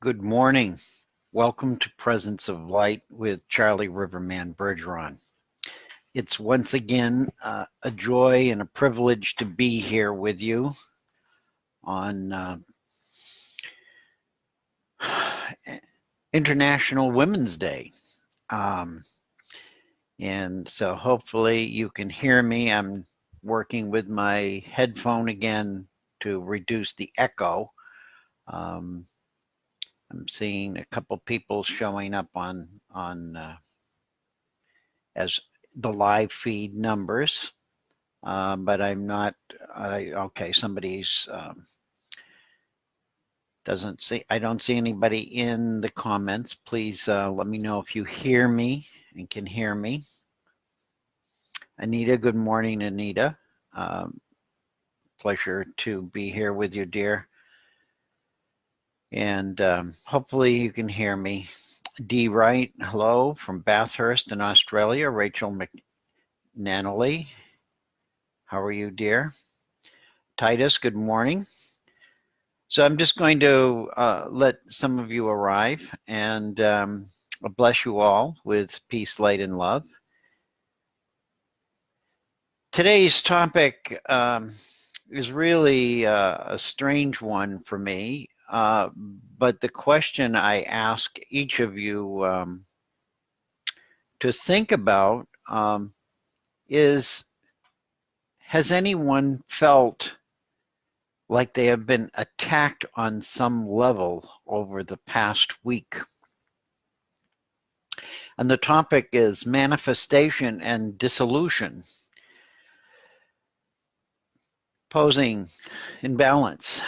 Good morning. Welcome to Presence of Light with Charlie Riverman Bergeron. It's once again a joy and a privilege to be here with you on International Women's Day. And so hopefully you can hear me. I'm working with my headphone again to reduce the echo. I'm seeing a couple people showing up on as the live feed numbers, but I'm not. Okay, somebody's doesn't see. I don't see anybody in the comments. Please let me know if you hear me and can hear me. Anita, good morning, Anita. Pleasure to be here with you, dear. And hopefully you can hear me. Dee Wright, hello from Bathurst in Australia. Rachel McNanally, how are you, dear? Titus, good morning. So I'm just going to let some of you arrive and bless you all with peace, light, and love. Today's topic is really a strange one for me. But the question I ask each of you to think about is, has anyone felt like they have been attacked on some level over the past week? And the topic is manifestation and dissolution, posing imbalance.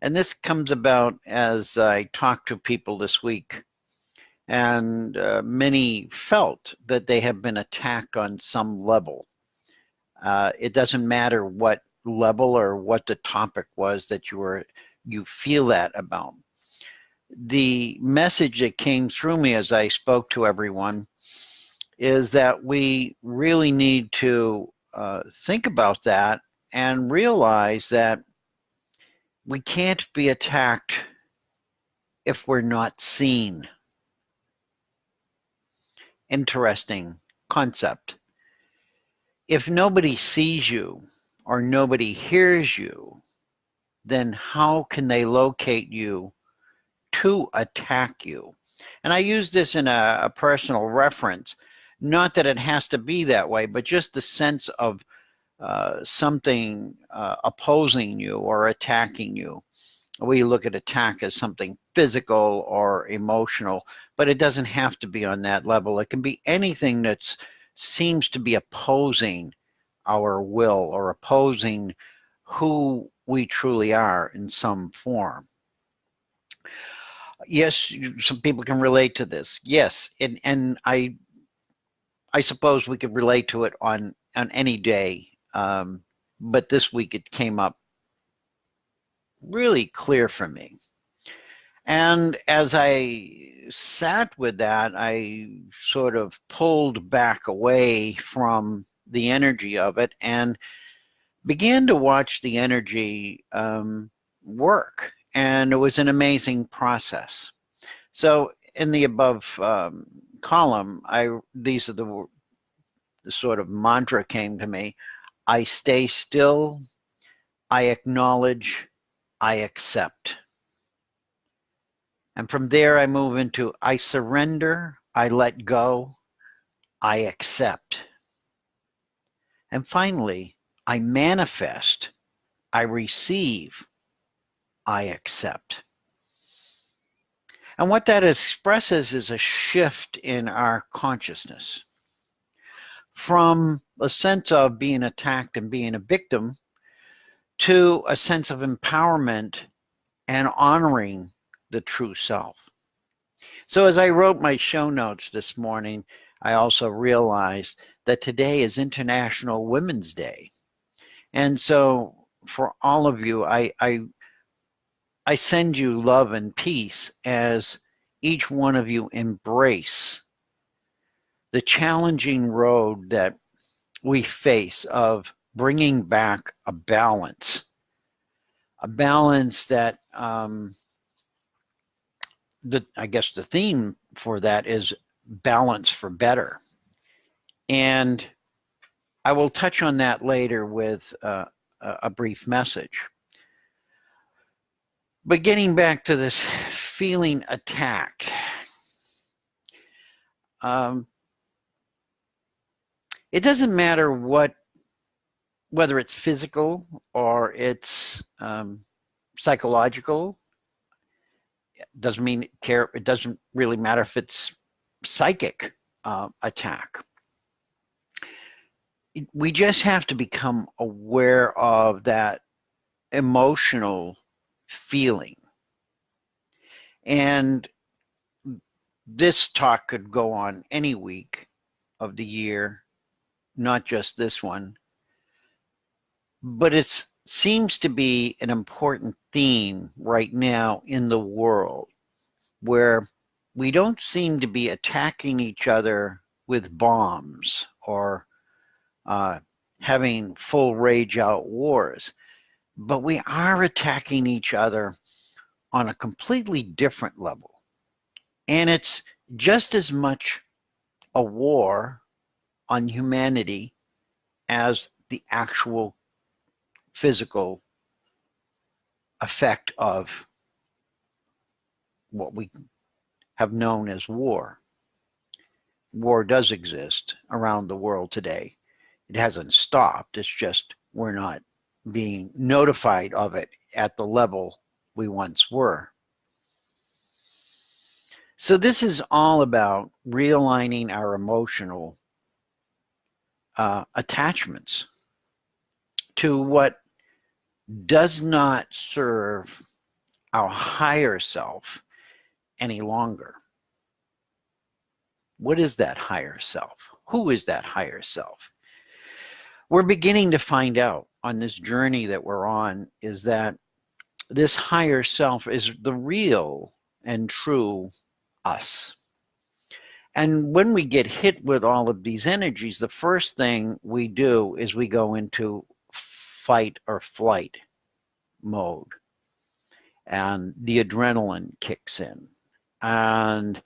And this comes about as I talk to people this week, and many felt that they have been attacked on some level. It doesn't matter what level or what the topic was that you feel that about. The message that came through me as I spoke to everyone is that we really need to think about that and realize that we can't be attacked if we're not seen. Interesting concept. If nobody sees you or nobody hears you, then how can they locate you to attack you? And I use this in a personal reference, not that it has to be that way, but just the sense of something opposing you or attacking you. We look at attack as something physical or emotional, but it doesn't have to be on that level. It can be anything that seems to be opposing our will or opposing who we truly are in some form. Yes, some people can relate to this. Yes, and I suppose we could relate to it on any day. But this week it came up really clear for me. And as I sat with that, I sort of pulled back away from the energy of it and began to watch the energy work. And it was an amazing process. So in the above column, these are the sort of mantra came to me. I stay still, I acknowledge, I accept. And from there I move into I surrender, I let go, I accept. And finally, I manifest, I receive, I accept. And what that expresses is a shift in our consciousness from a sense of being attacked and being a victim to a sense of empowerment and honoring the true self. So as I wrote my show notes this morning, I also realized that today is International Women's Day. And so for all of you, I send you love and peace as each one of you embrace the challenging road that we face of bringing back a balance that I guess the theme for that is balance for better. And I will touch on that later with a brief message. But getting back to this feeling attacked, it doesn't matter whether it's physical or it's psychological. It doesn't really matter if it's psychic attack. We just have to become aware of that emotional feeling. And this talk could go on any week of the year, not just this one. But it seems to be an important theme right now in the world, where we don't seem to be attacking each other with bombs or having full rage out wars, but we are attacking each other on a completely different level. And it's just as much a war on humanity as the actual physical effect of what we have known as war. War does exist around the world today. It hasn't stopped. It's just we're not being notified of it at the level we once were. So this is all about realigning our emotional attachments to what does not serve our higher self any longer. What is that higher self? Who is that higher self? We're beginning to find out on this journey that we're on is that this higher self is the real and true us. And when we get hit with all of these energies, the first thing we do is we go into fight or flight mode. And the adrenaline kicks in. And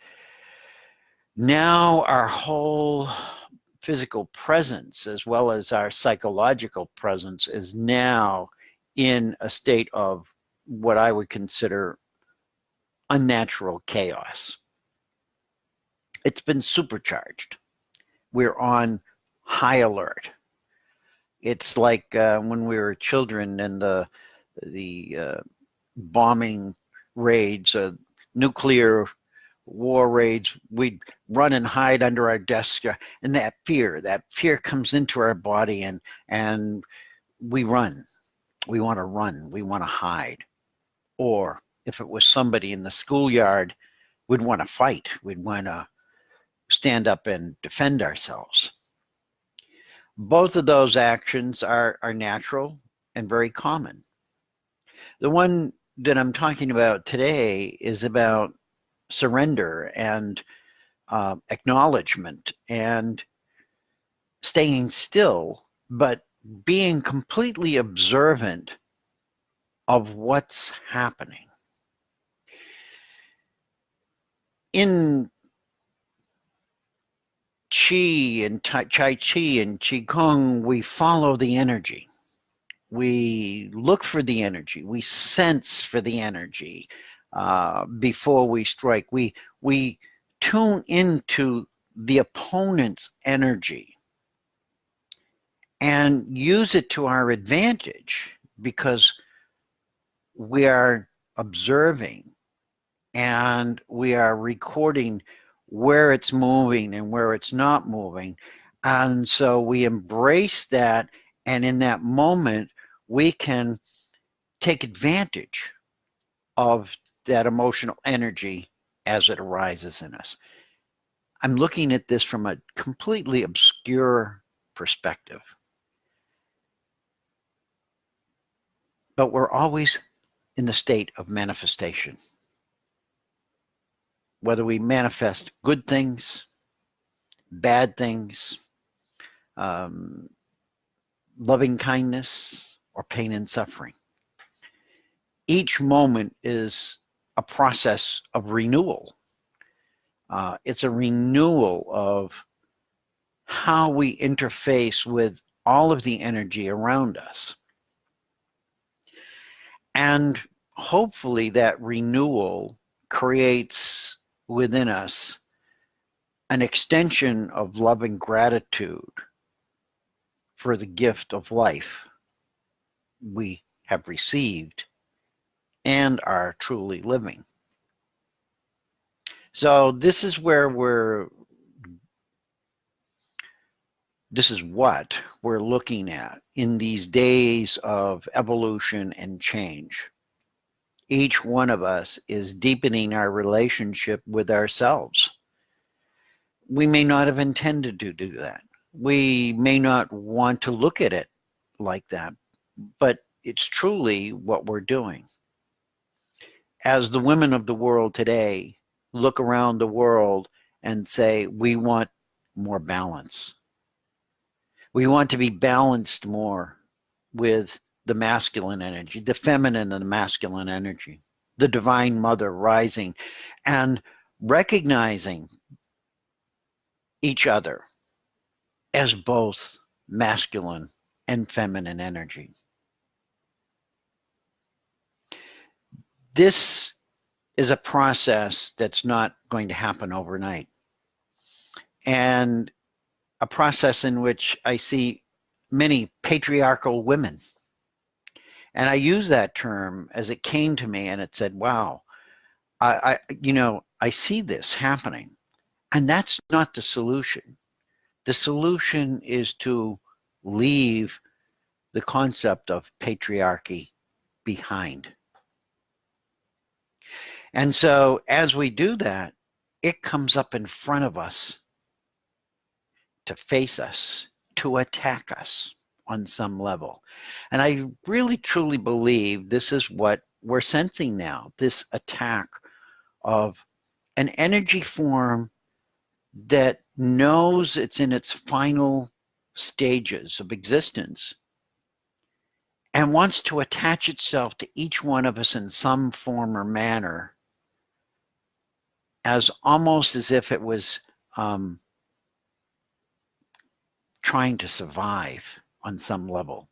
now our whole physical presence, as well as our psychological presence, is now in a state of what I would consider unnatural chaos. It's been supercharged. We're on high alert. It's like when we were children and the bombing raids, nuclear war raids, we'd run and hide under our desk, and that fear comes into our body, and we run. We want to run. We want to hide. Or if it was somebody in the schoolyard, we'd want to fight. We'd want to stand up and defend ourselves. Both of those actions are natural and very common. The one that I'm talking about today is about surrender and acknowledgement and staying still, but being completely observant of what's happening. In Qi and Tai Chi and Qigong, we follow the energy. We look for the energy. We sense for the energy before we strike. We tune into the opponent's energy and use it to our advantage because we are observing and we are recording where it's moving and where it's not moving. And so we embrace that, and in that moment, we can take advantage of that emotional energy as it arises in us. I'm looking at this from a completely obscure perspective. But we're always in the state of manifestation. Whether we manifest good things, bad things, loving kindness, or pain and suffering. Each moment is a process of renewal. It's a renewal of how we interface with all of the energy around us. And hopefully that renewal creates within us an extension of love and gratitude for the gift of life we have received and are truly living. So this is what we're looking at in these days of evolution and change. Each one of us is deepening our relationship with ourselves. We may not have intended to do that. We may not want to look at it like that, but it's truly what we're doing. As the women of the world today look around the world and say, we want more balance. We want to be balanced more with the masculine energy, the feminine and the masculine energy, the divine mother rising and recognizing each other as both masculine and feminine energy. This is a process that's not going to happen overnight, and a process in which I see many patriarchal women. And I use that term as it came to me, and it said, wow, I see this happening. And that's not the solution. The solution is to leave the concept of patriarchy behind. And so as we do that, it comes up in front of us to face us, to attack us on some level. And I really truly believe this is what we're sensing now, this attack of an energy form that knows it's in its final stages of existence and wants to attach itself to each one of us in some form or manner, as almost as if it was trying to survive on some level.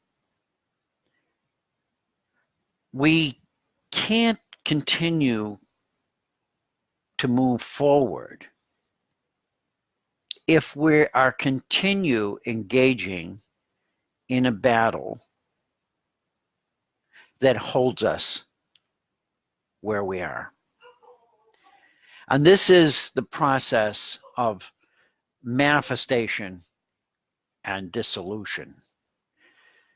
We can't continue to move forward if we are continue engaging in a battle that holds us where we are. And this is the process of manifestation and dissolution.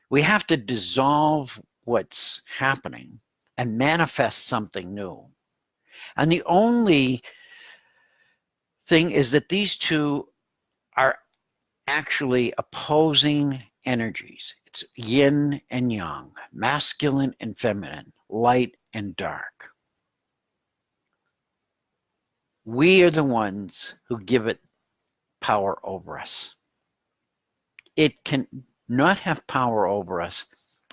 We have to dissolve what's happening and manifest something new. And the only thing is that these two are actually opposing energies. It's yin and yang, masculine and feminine, light and dark. We are the ones who give it power over us. It can not have power over us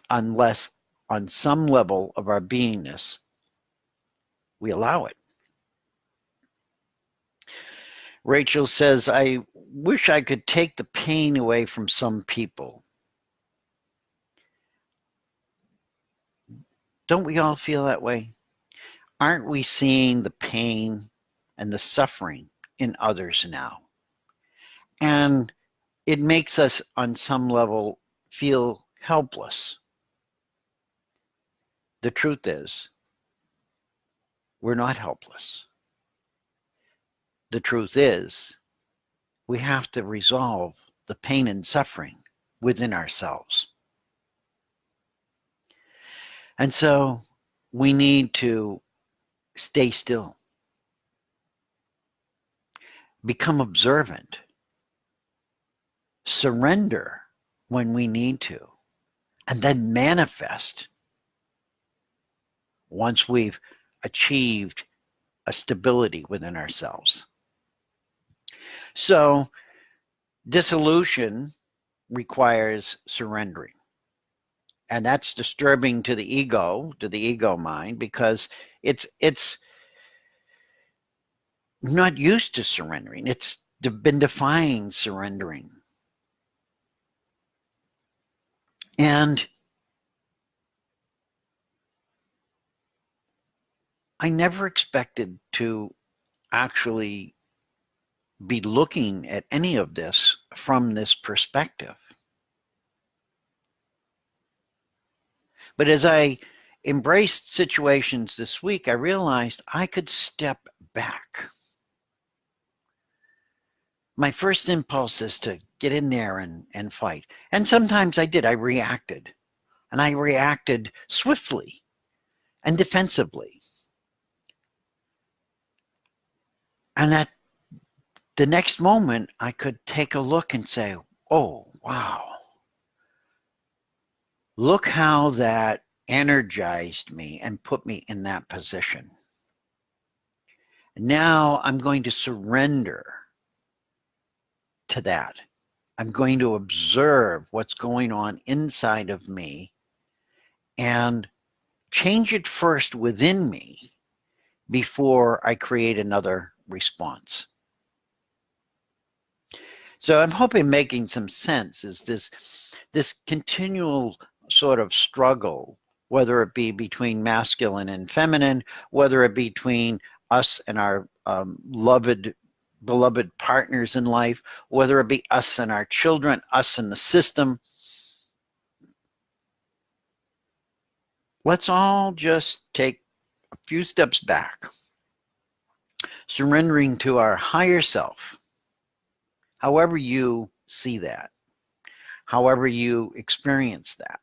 unless on some level of our beingness we allow it. Rachel says, I wish I could take the pain away from some people. Don't we all feel that way? Aren't we seeing the pain and the suffering in others now? And it makes us on some level feel helpless. The truth is, we're not helpless. The truth is, we have to resolve the pain and suffering within ourselves. And so we need to stay still, become observant, surrender when we need to, and then manifest once we've achieved a stability within ourselves. So dissolution requires surrendering. And that's disturbing to the ego mind, because it's not used to surrendering. It's been defying surrendering. And I never expected to actually be looking at any of this from this perspective. But as I embraced situations this week, I realized I could step back. My first impulse is to get in there and fight. And sometimes I did. I reacted. And I reacted swiftly and defensively. And at the next moment, I could take a look and say, oh, wow. Look how that energized me and put me in that position. Now I'm going to surrender to that. I'm going to observe what's going on inside of me and change it first within me before I create another response. So I'm hoping making some sense is this continual sort of struggle, whether it be between masculine and feminine, whether it be between us and our beloved partners in life, whether it be us and our children, us and the system. Let's all just take a few steps back, surrendering to our higher self, however you see that, however you experience that.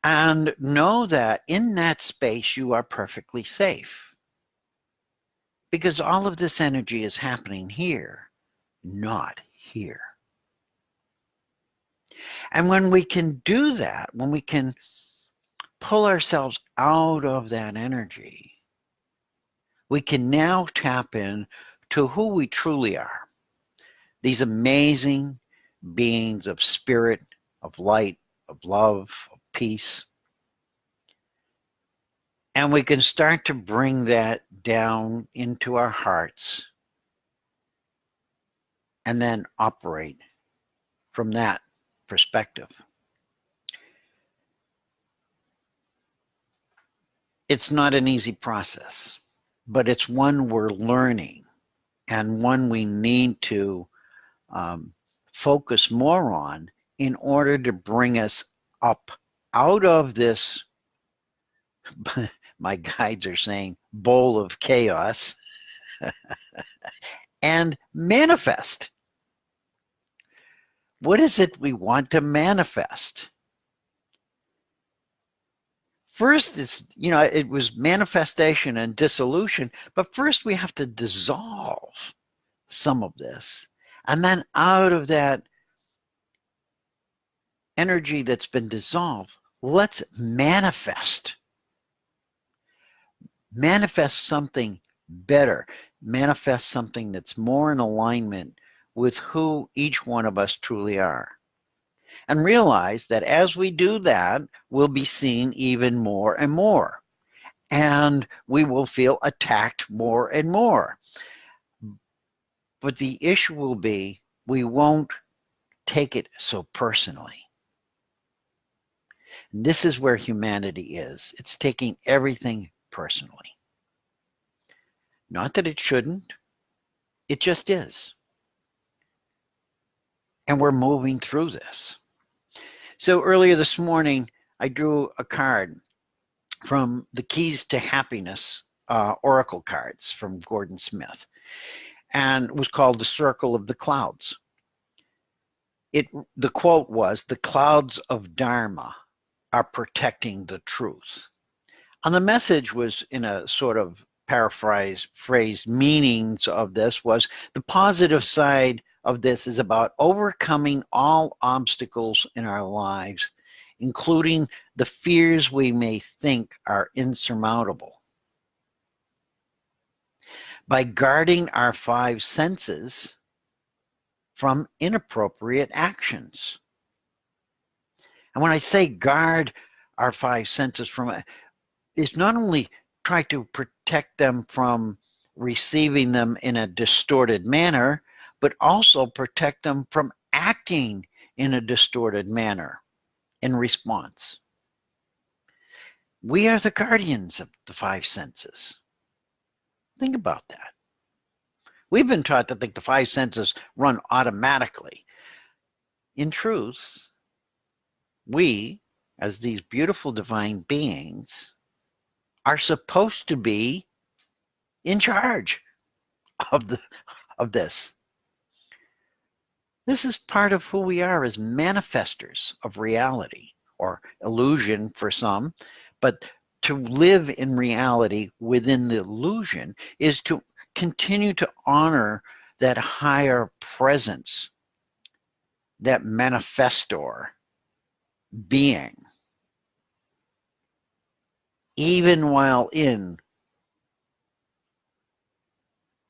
And know that in that space you are perfectly safe. Because all of this energy is happening here, not here. And when we can do that, when we can pull ourselves out of that energy, we can now tap in to who we truly are. These amazing beings of spirit, of light, of love, of peace. And we can start to bring that down into our hearts and then operate from that perspective. It's not an easy process, but it's one we're learning and one we need to focus more on in order to bring us up out of this, my guides are saying, bowl of chaos, and manifest. What is it we want to manifest? First, it was manifestation and dissolution, but first we have to dissolve some of this. And then out of that energy that's been dissolved, let's manifest. Manifest something better. Manifest something that's more in alignment with who each one of us truly are. And realize that as we do that, we'll be seen even more and more. And we will feel attacked more and more. But the issue will be, we won't take it so personally. And this is where humanity is. It's taking everything personally. Not that it shouldn't. It just is. And we're moving through this. So earlier this morning, I drew a card from the Keys to Happiness Oracle cards from Gordon Smith. And it was called The Circle of the Clouds. The quote was, "The clouds of Dharma are protecting the truth." And the message was, in a sort of phrase meanings of this, was the positive side of this is about overcoming all obstacles in our lives, including the fears we may think are insurmountable. By guarding our 5 senses from inappropriate actions. And when I say guard our five senses from it, it's not only try to protect them from receiving them in a distorted manner, but also protect them from acting in a distorted manner in response. We are the guardians of the five senses. Think about that. We've been taught to think the five senses run automatically. In truth, we, as these beautiful divine beings, are supposed to be in charge of this. This is part of who we are as manifestors of reality, or illusion for some, but to live in reality within the illusion is to continue to honor that higher presence, that manifestor being, even while in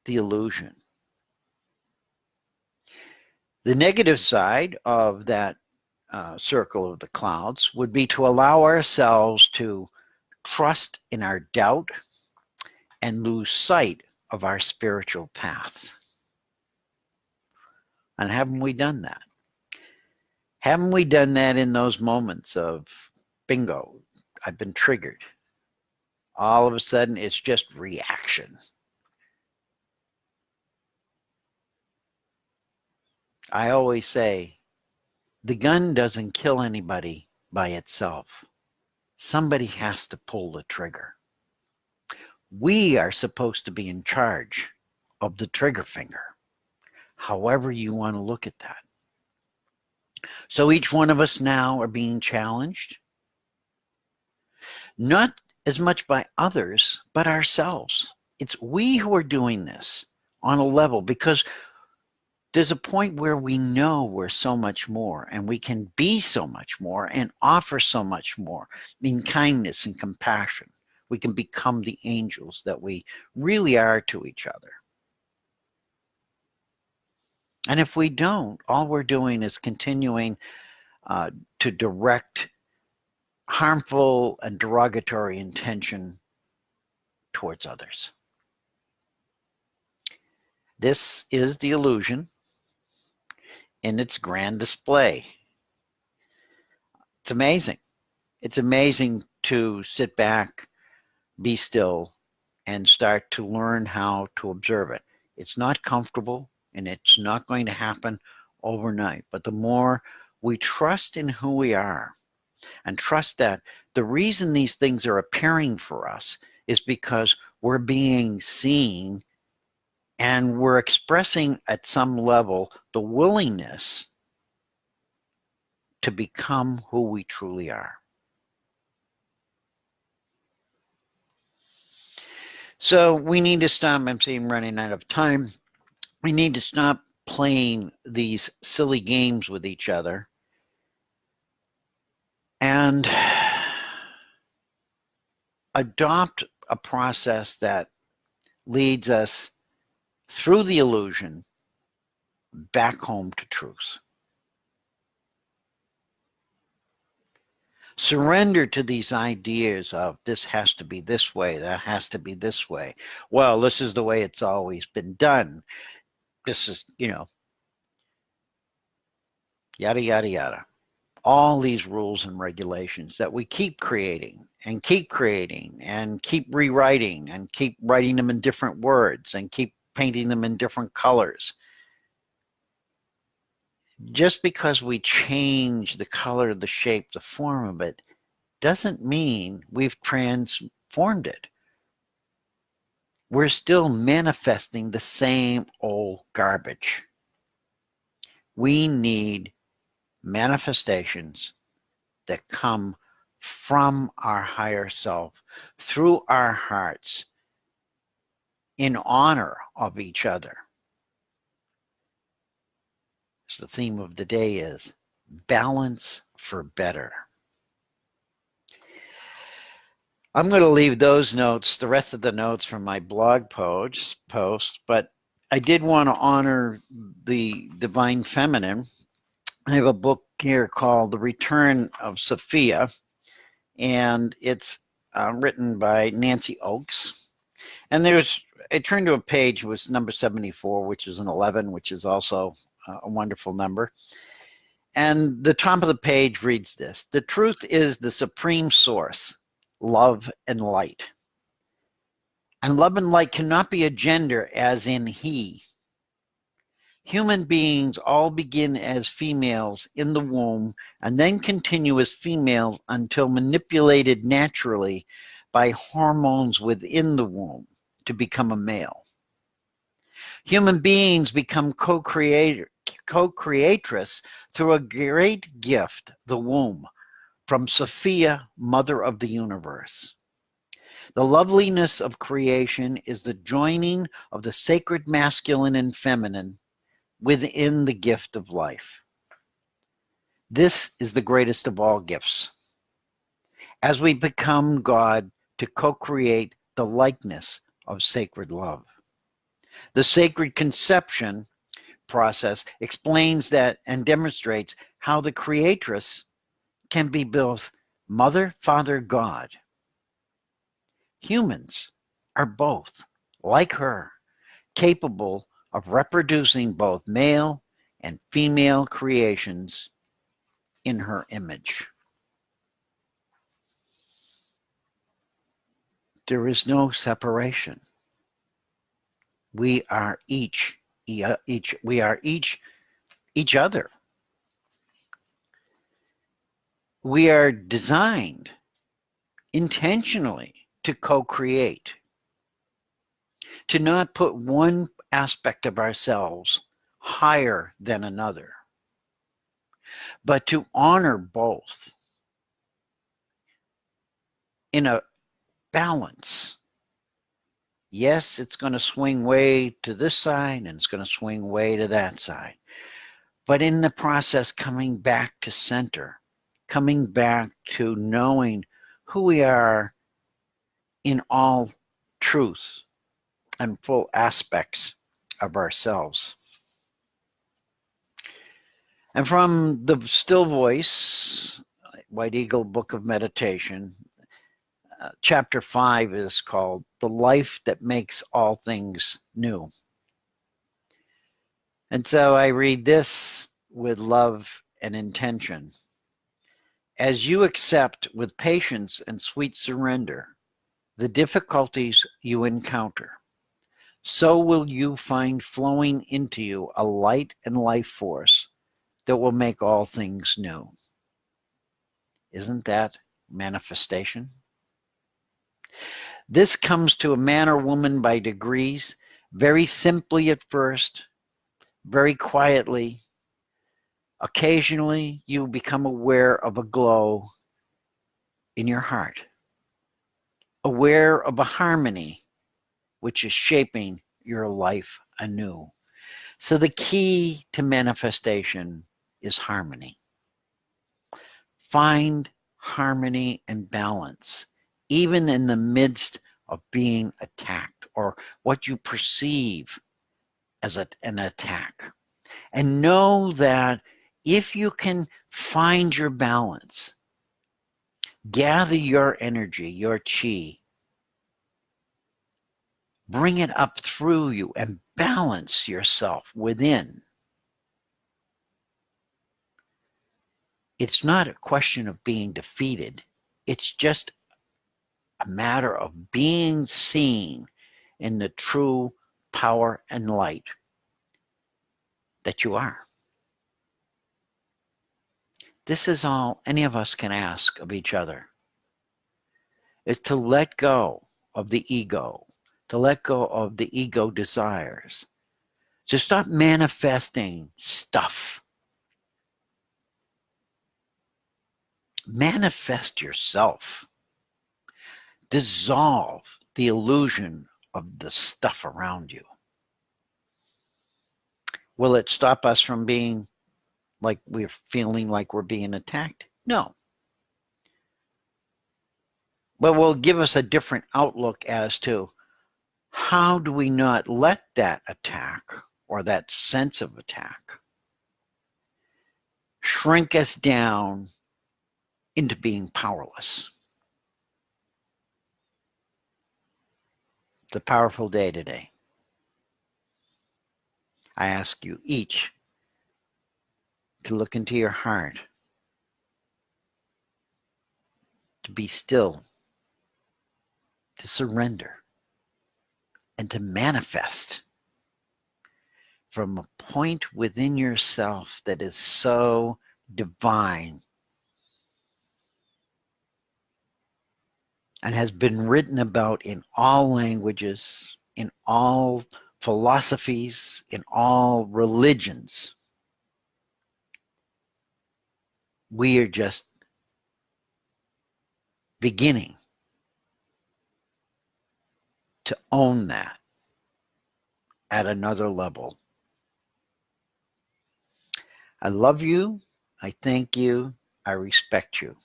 the illusion. The negative side of that circle of the clouds would be to allow ourselves to trust in our doubt and lose sight of our spiritual path. And haven't we done that? Haven't we done that in those moments of bingo, I've been triggered? All of a sudden, it's just reaction. I always say, the gun doesn't kill anybody by itself. Somebody has to pull the trigger. We are supposed to be in charge of the trigger finger, however you want to look at that. So each one of us now are being challenged, not as much by others, but ourselves. It's we who are doing this on a level, because there's a point where we know we're so much more, and we can be so much more and offer so much more in kindness and compassion. We can become the angels that we really are to each other. And if we don't, all we're doing is continuing to direct harmful and derogatory intention towards others. This is the illusion in its grand display. It's amazing. It's amazing to sit back, be still, and start to learn how to observe it. It's not comfortable, and it's not going to happen overnight. But the more we trust in who we are, and trust that the reason these things are appearing for us is because we're being seen, and we're expressing at some level the willingness to become who we truly are. So we need to stop. I'm seeing I'm running out of time. We need to stop playing these silly games with each other and adopt a process that leads us through the illusion back home to truth. Surrender to these ideas of this has to be this way, that has to be this way. Well, this is the way it's always been done. This is, yada, yada, yada. All these rules and regulations that we keep creating and keep rewriting and keep writing them in different words and keep painting them in different colors. Just because we change the color, the shape, the form of it, doesn't mean we've transformed it. We're still manifesting the same old garbage. We need manifestations that come from our higher self, through our hearts, in honor of each other. So the theme of the day is balance for better. I'm going to leave those notes, the rest of the notes, from my blog post, but I did want to honor the divine feminine I have a book here called The Return of Sophia, and it's written by Nancy Oakes. And I turned to a page, it was number 74, which is an 11, which is also a wonderful number. And the top of the page reads this: "The truth is the supreme source, love and light. And love and light cannot be a gender as in he. Human beings all begin as females in the womb and then continue as females until manipulated naturally by hormones within the womb to become a male. Human beings become co-creatress through a great gift, the womb, from Sophia, Mother of the Universe. The loveliness of creation is the joining of the sacred masculine and feminine within the gift of life. This is the greatest of all gifts. As we become God to co-create the likeness of sacred love. The sacred conception process explains that and demonstrates how the creatress can be both Mother, Father, God. Humans are both, like her, capable of reproducing both male and female creations in her image. There is no separation. We are each other. We are designed intentionally to co-create, to not put one aspect of ourselves higher than another, but to honor both in a balance. Yes, it's going to swing way to this side and it's going to swing way to that side. But in the process, coming back to center, coming back to knowing who we are in all truth and full aspects of ourselves. And from the Still Voice, White Eagle Book of Meditation, chapter 5 is called The Life That Makes All Things New. And so I read this with love and intention. As you accept with patience and sweet surrender the difficulties you encounter, so will you find flowing into you a light and life force that will make all things new. Isn't that manifestation? This comes to a man or woman by degrees, very simply at first, very quietly. Occasionally, you become aware of a glow in your heart, aware of a harmony which is shaping your life anew. So the key to manifestation is harmony. Find harmony and balance, even in the midst of being attacked or what you perceive as an attack. And know that if you can find your balance, gather your energy, your chi, bring it up through you and balance yourself within. It's not a question of being defeated. It's just a matter of being seen in the true power and light that you are. This is all any of us can ask of each other, is to let go of the ego, to let go of the ego desires, to stop manifesting stuff. Manifest yourself. Dissolve the illusion of the stuff around you. Will it stop us from being like we're feeling like we're being attacked? No. But will give us a different outlook as to how do we not let that attack or that sense of attack shrink us down into being powerless. It's a powerful day today. I ask you each to look into your heart, to be still, to surrender, and to manifest from a point within yourself that is so divine and has been written about in all languages, in all philosophies, in all religions. We are just beginning to own that at another level. I love you. I thank you. I respect you.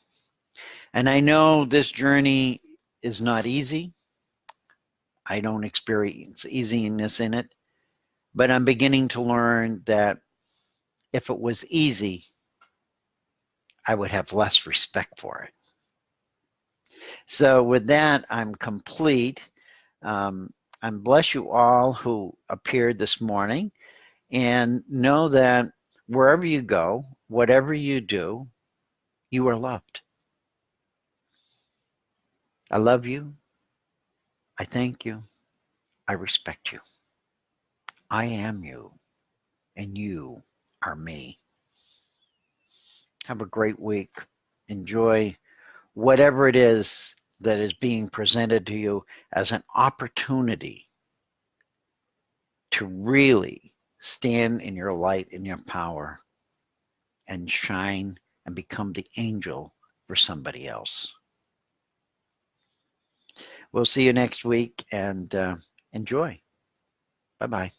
And I know this journey is not easy. I don't experience easiness in it, but I'm beginning to learn that if it was easy, I would have less respect for it. So with that, I'm complete. And bless you all who appeared this morning, and know that wherever you go, whatever you do, you are loved. I love you. I thank you. I respect you. I am you, and you are me. Have a great week. Enjoy whatever it is that is being presented to you as an opportunity to really stand in your light and your power and shine and become the angel for somebody else. We'll see you next week, and enjoy. Bye-bye.